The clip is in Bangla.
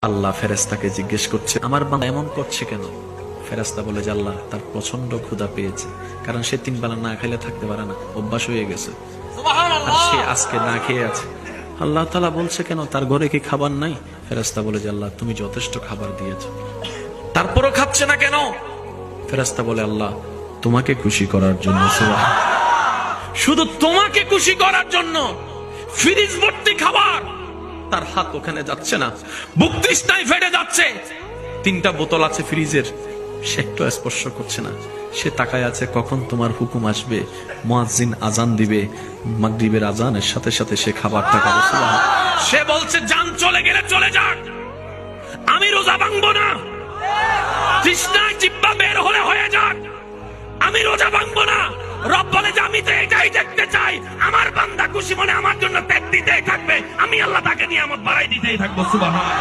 আল্লাহ ফেরেশতাকে জিজ্ঞেস করছে, আমার বান্দা এমন করছে কেন? ফেরেশতা বলে যে আল্লাহ তার প্রচন্ড ক্ষুধা পেয়েছে, কারণ সে 3 বেলা না খাইলে থাকতে পারে না, অভ্যাস হয়ে গেছে। আর সে আজকে না খেয়ে আছে। আল্লাহ তাআলা বলছে কেন, তার ঘরে কি খাবার নাই? ফেরেশতা বলে যে আল্লাহ তুমি যথেষ্ট খাবার দিয়েছো, তারপরও খাচ্ছে না কেন? ফেরেশতা বলে আল্লাহ তোমাকে খুশি করার জন্য। শুধু তোমাকে খুশি করার জন্য ফ্রিজ ভর্তি খাবার, তার হাত ওখানে যাচ্ছে না, বুক তৃষ্ণায় ফেটে যাচ্ছে। 3টা বোতল আছে ফ্রিজের, সে একটু স্পর্শ করছে না। সে তাকায় আছে কখন তোমার হুকুম আসবে, মুয়াজ্জিন আজান দিবে, মাগরিবের আজানের সাথে সাথে সে খাবারটা খাবে। সুবহানাল্লাহ। সে বলছে জান চলে গেলে চলে যাক, আমি রোজা ভাঙবো না। তৃষ্ণায় জিহ্বা বের হলে হয়ে যাক, আমি রোজা ভাঙবো না। রব বলে যে আমি তো এটাই দেখতে চাই, আমার বান্দা খুশি মনে আমার জন্য ত্যাগ দিতেই থাকবে, আমি আল্লাহ তাকে নিয়ামত বাড়াই দিতেই থাকবো। সুবহানাল্লাহ।